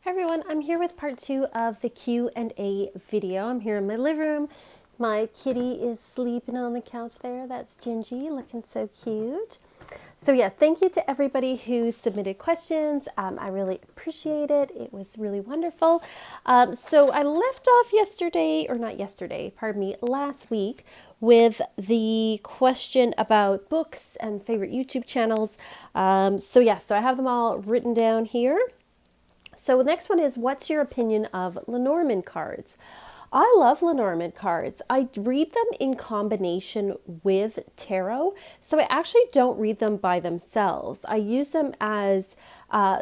Everyone, I'm here with part 2 of the Q&A video. I'm here in my living room. My kitty is sleeping on the couch there. That's Gingy, looking so cute. So yeah, thank you to everybody who submitted questions. I really appreciate it. It was really wonderful. So I left off last week with the question about books and favorite YouTube channels. So I have them all written down here. So the next one is, what's your opinion of Lenormand cards? I love Lenormand cards. I read them in combination with tarot. So I actually don't read them by themselves. I use them as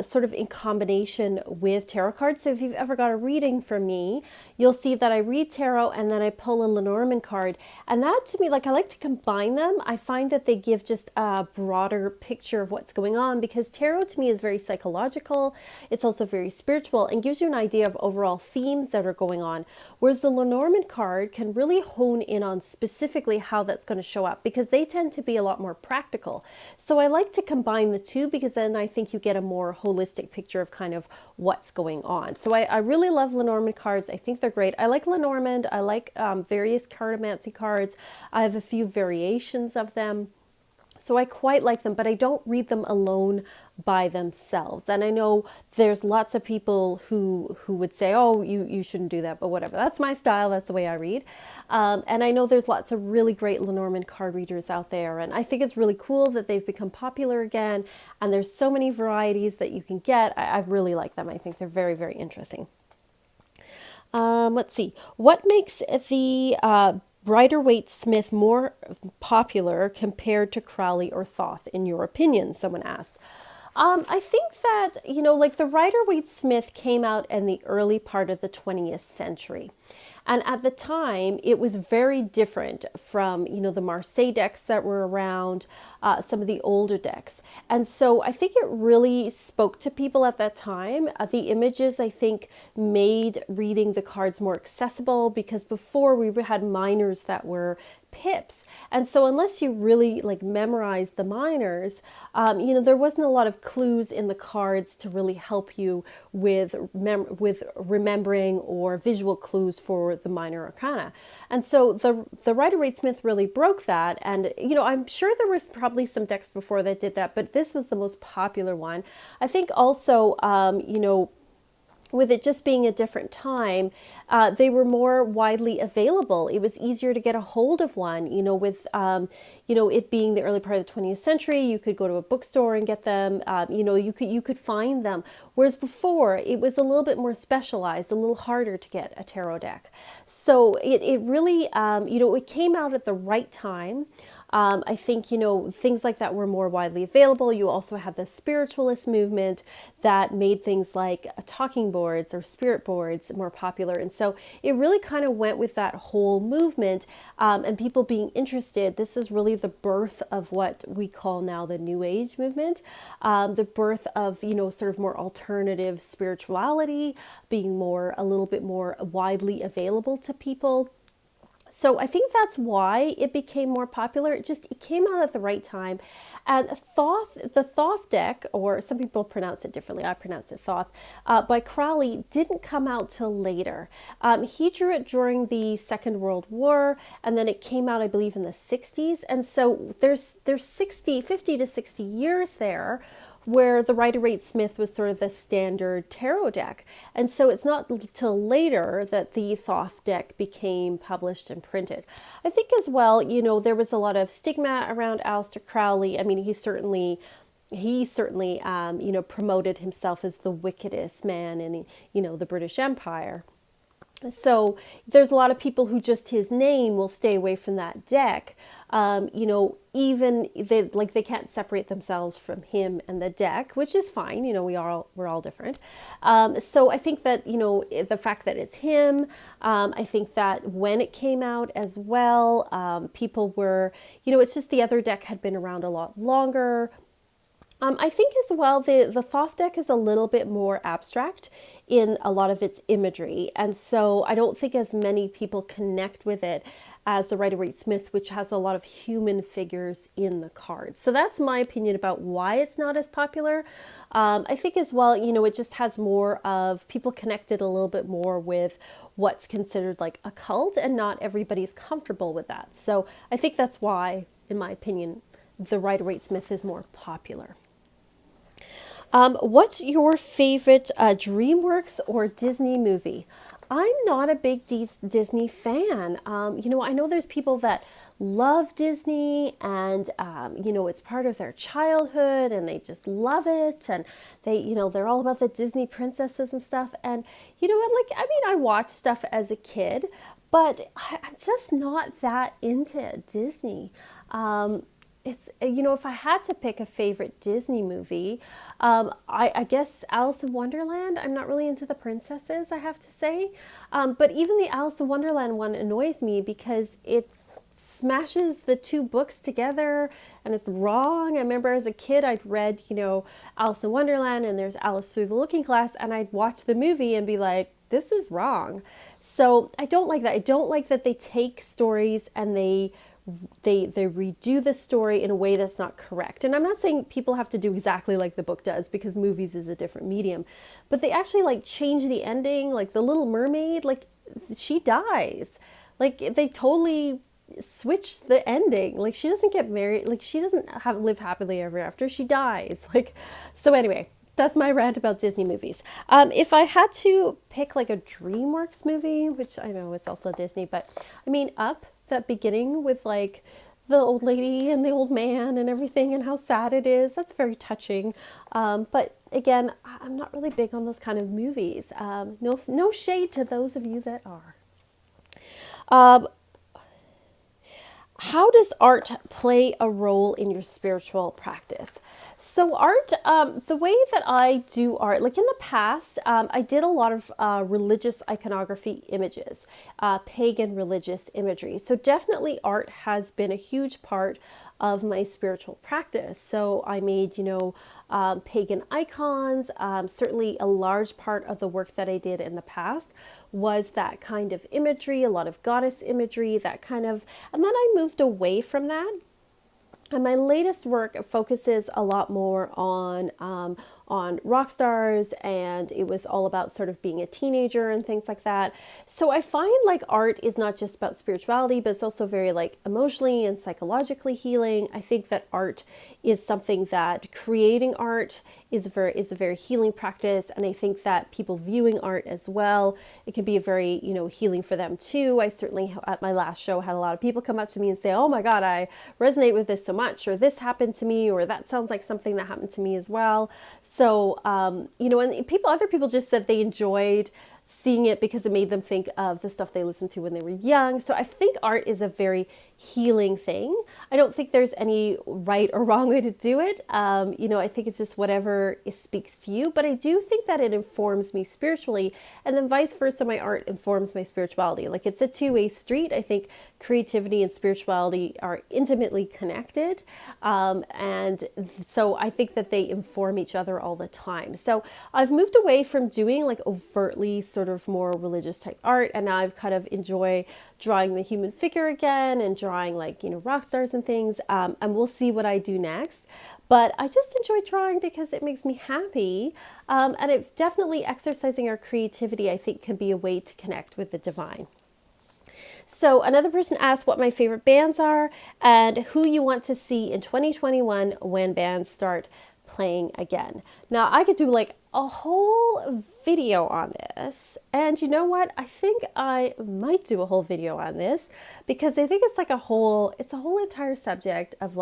sort of in combination with tarot cards. So if you've ever got a reading from me, you'll see that I read tarot and then I pull a Lenormand card. And that to me, I like to combine them. I find that they give just a broader picture of what's going on, because tarot to me is very psychological. It's also very spiritual and gives you an idea of overall themes that are going on. Whereas the Lenormand card can really hone in on specifically how that's going to show up, because they tend to be a lot more practical. So I like to combine the two, because then I think you get a more holistic picture of kind of what's going on. So I really love Lenormand cards. I think they're great. I like Lenormand. I like various cartomancy cards. I have a few variations of them. So I quite like them, but I don't read them alone by themselves. And I know there's lots of people who would say, oh, you shouldn't do that, but whatever. That's my style. That's the way I read. And I know there's lots of really great Lenormand card readers out there. And I think it's really cool that they've become popular again. And there's so many varieties that you can get. I really like them. I think they're very, very interesting. Let's see. What makes the Rider Waite Smith more popular compared to Crowley or Thoth, in your opinion? Someone asked. I think that, the Rider Waite Smith came out in the early part of the 20th century. And at the time, it was very different from, the Marseille decks that were around, some of the older decks. And so I think it really spoke to people at that time. The images, I think, made reading the cards more accessible, because before we had minors that were pips. And so unless you really memorize the minors, there wasn't a lot of clues in the cards to really help you with remembering or visual clues for the minor arcana. And so the Rider Waite Smith really broke that. And, I'm sure there was probably some decks before that did that, but this was the most popular one. I think also, with it just being a different time, they were more widely available. It was easier to get a hold of one, with, it being the early part of the 20th century, you could go to a bookstore and get them, you could find them. Whereas before, it was a little bit more specialized, a little harder to get a tarot deck. So it really, it came out at the right time. I think, things like that were more widely available. You also had the spiritualist movement that made things like talking boards or spirit boards more popular. And so it really kind of went with that whole movement, and people being interested. This is really the birth of what we call now the New Age movement, the birth of, sort of more alternative spirituality being a little bit more widely available to people. So I think that's why it became more popular. It came out at the right time. And the Thoth deck, or some people pronounce it differently, I pronounce it Thoth, by Crowley, didn't come out till later. He drew it during the Second World War, and then it came out, I believe, in the 60s. And so there's 50 to 60 years there where the Rider Waite Smith was sort of the standard tarot deck. And so it's not till later that the Thoth deck became published and printed. I think as well, there was a lot of stigma around Aleister Crowley. I mean, he certainly promoted himself as the wickedest man in, the British Empire. So there's a lot of people who just his name will stay away from that deck. Even they can't separate themselves from him and the deck, which is fine. We're all different. So I think that, the fact that it's him, I think that when it came out as well, people were, it's just the other deck had been around a lot longer. I think as well, the Thoth deck is a little bit more abstract in a lot of its imagery. And so I don't think as many people connect with it as the Rider Waite Smith, which has a lot of human figures in the cards. So that's my opinion about why it's not as popular. I think as well, it just has more of people connected a little bit more with what's considered like a cult, and not everybody's comfortable with that. So I think that's why, in my opinion, the Rider Waite Smith is more popular. What's your favorite DreamWorks or Disney movie? I'm not a big Disney fan. I know there's people that love Disney, and it's part of their childhood and they just love it, and they're all about the Disney princesses and stuff. And you know what, I watched stuff as a kid, but I'm just not that into Disney. It's, if I had to pick a favorite Disney movie, I guess Alice in Wonderland. I'm not really into the princesses, I have to say. But even the Alice in Wonderland one annoys me because it smashes the two books together and it's wrong. I remember as a kid, I'd read, Alice in Wonderland and there's Alice Through the Looking Glass, and I'd watch the movie and be like, this is wrong. So I don't like that. I don't like that they take stories and they redo the story in a way that's not correct. And I'm not saying people have to do exactly like the book does, because movies is a different medium, but they actually change the ending. Like the Little Mermaid, she dies. They totally switch the ending. She doesn't get married. She doesn't live happily ever after. She dies. So anyway, that's my rant about Disney movies. If I had to pick a DreamWorks movie, which I know it's also Disney, but Up, that beginning with the old lady and the old man and everything and how sad it is, that's very touching. But again, I'm not really big on those kind of movies. No shade to those of you that are. How does art play a role in your spiritual practice? So art, the way that I do art, in the past, I did a lot of religious iconography images, pagan religious imagery. So definitely art has been a huge part of my spiritual practice. So I made, pagan icons. Certainly a large part of the work that I did in the past was that kind of imagery, a lot of goddess imagery, and then I moved away from that. And my latest work focuses a lot more on rock stars, and it was all about sort of being a teenager and things like that. So I find art is not just about spirituality, but it's also very emotionally and psychologically healing. I think that art is something that creating art is a very healing practice, and I think that people viewing art as well, it can be a very healing for them too. I certainly at my last show had a lot of people come up to me and say, oh my god, I resonate with this so much, or this happened to me, or that sounds like something that happened to me as well. So and other people just said they enjoyed seeing it because it made them think of the stuff they listened to when they were young. So I think art is a very healing thing. I don't think there's any right or wrong way to do it. I think it's just whatever speaks to you. But I do think that it informs me spiritually, and then vice versa, my art informs my spirituality. It's a two-way street. I think creativity and spirituality are intimately connected. And so I think that they inform each other all the time. So I've moved away from doing overtly sort of more religious type art, and now I've kind of enjoy drawing the human figure again and drawing rock stars and things, and we'll see what I do next. But I just enjoy drawing because it makes me happy, and it definitely exercising our creativity, I think, can be a way to connect with the divine. So another person asked what my favorite bands are and who you want to see in 2021 when bands start playing again. Now I could do a whole video on this, and you know what, I think I might do a whole video on this because I think it's a whole entire subject of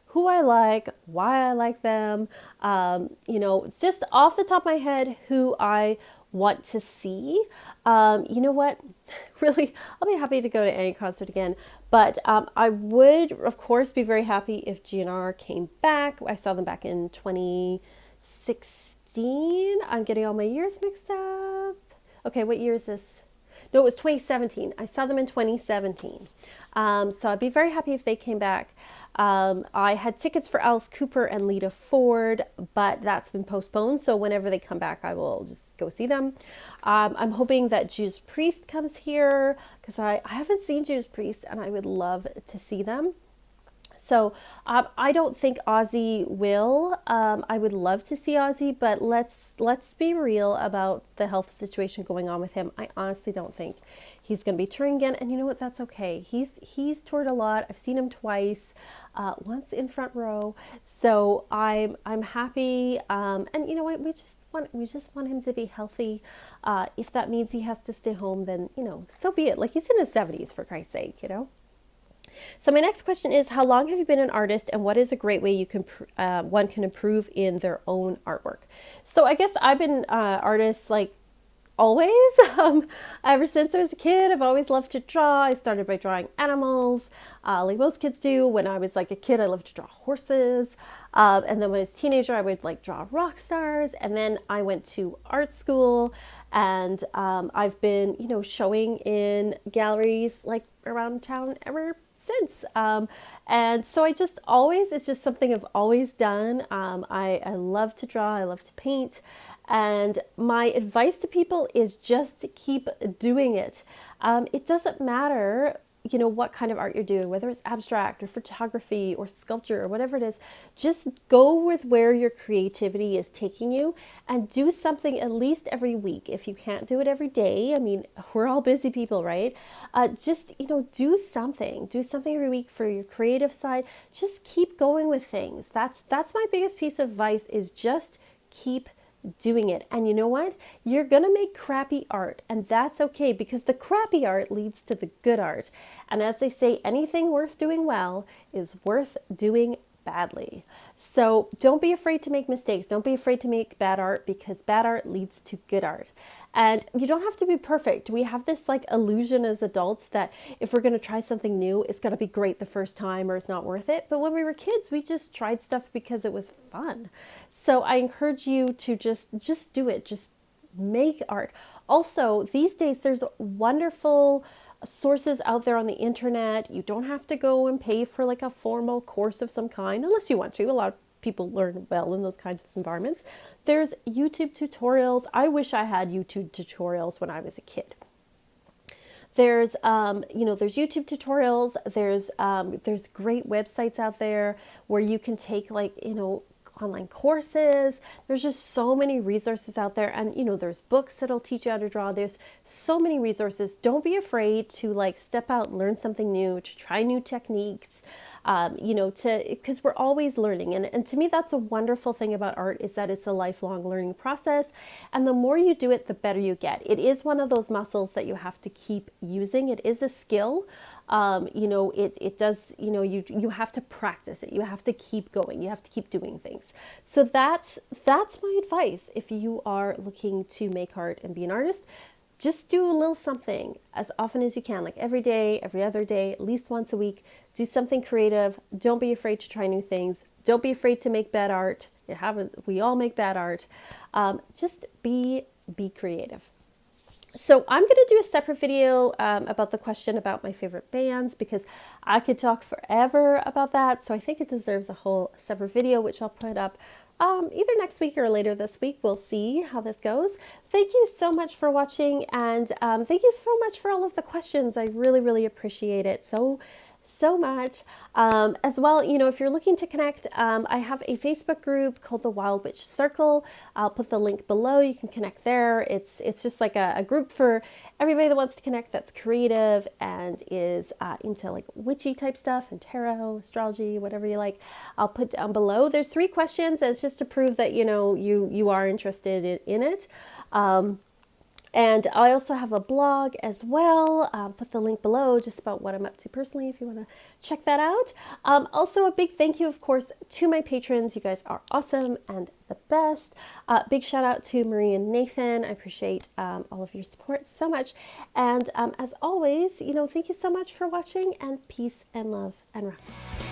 who I like, why I like them. It's just off the top of my head who I want to see. You know what, really, I'll be happy to go to any concert again, but I would of course be very happy if GNR came back. I saw them back in 2016. I'm getting all my years mixed up. Okay, what year is this? No, it was 2017. I saw them in 2017. So I'd be very happy if they came back. I had tickets for Alice Cooper and Lita Ford, but that's been postponed. So whenever they come back, I will just go see them. I'm hoping that Judas Priest comes here because I haven't seen Judas Priest and I would love to see them. So I don't think Ozzy will. I would love to see Ozzy, but let's be real about the health situation going on with him. I honestly don't think he's going to be touring again, and you know what? That's okay. He's toured a lot. I've seen him twice, once in front row. So I'm happy. And you know what? We just want him to be healthy. If that means he has to stay home, then so be it. Like, he's in his 70s, for Christ's sake, So my next question is, how long have you been an artist, and what is a great way one can improve in their own artwork? So I guess I've been artist like always. Ever since I was a kid, I've always loved to draw. I started by drawing animals, like most kids do. When I was like a kid, I loved to draw horses. And then when I was a teenager, I would like draw rock stars. And then I went to art school, and I've been, showing in galleries like around town ever since. And so it's just something I've always done. I love to draw. I love to paint. And my advice to people is just to keep doing it. It doesn't matter, what kind of art you're doing, whether it's abstract or photography or sculpture or whatever it is. Just go with where your creativity is taking you and do something at least every week. If you can't do it every day, I mean, we're all busy people, right? Just, do something every week for your creative side. Just keep going with things. That's my biggest piece of advice, is just keep doing it. And you know what? You're gonna make crappy art, and that's okay, because the crappy art leads to the good art. And as they say, anything worth doing well is worth doing badly. So don't be afraid to make mistakes. Don't be afraid to make bad art, because bad art leads to good art. And you don't have to be perfect. We have this like illusion as adults that if we're going to try something new, it's going to be great the first time or it's not worth it. But when we were kids, we just tried stuff because it was fun. So I encourage you to just do it. Just make art. Also, these days, there's wonderful sources out there on the internet. You don't have to go and pay for like a formal course of some kind, unless you want to. A lot of people learn well in those kinds of environments. There's YouTube tutorials. I wish I had YouTube tutorials when I was a kid. There's there's YouTube tutorials. There's great websites out there where you can take online courses. There's just so many resources out there, and there's books that'll teach you how to draw. There's so many resources. Don't be afraid to step out and learn something new, to try new techniques, because we're always learning. And to me, that's a wonderful thing about art, is that it's a lifelong learning process. And the more you do it, the better you get. It is one of those muscles that you have to keep using. It is a skill. It does, you have to practice it. You have to keep going. You have to keep doing things. So that's my advice. If you are looking to make art and be an artist, just do a little something as often as you can, like every day, every other day, at least once a week. Do something creative. Don't be afraid to try new things. Don't be afraid to make bad art. We all make bad art. Just be creative. So I'm going to do a separate video about the question about my favorite bands, because I could talk forever about that. So I think it deserves a whole separate video, which I'll put up either next week or later this week. We'll see how this goes. Thank you so much for watching, and thank you so much for all of the questions. I really, really appreciate it so much. As well, if you're looking to connect, I have a Facebook group called the Wild Witch Circle. I'll put the link below. You can connect there. It's just like a group for everybody that wants to connect, that's creative and is into like witchy type stuff and tarot, astrology, whatever you like. I'll put down below. There's 3 questions. It's just to prove that you are interested in it. And I also have a blog as well. Put the link below just about what I'm up to personally if you want to check that out. Also, a big thank you, of course, to my patrons. You guys are awesome and the best. Big shout out to Marie and Nathan. I appreciate all of your support so much. And as always, thank you so much for watching, and peace and love and rock.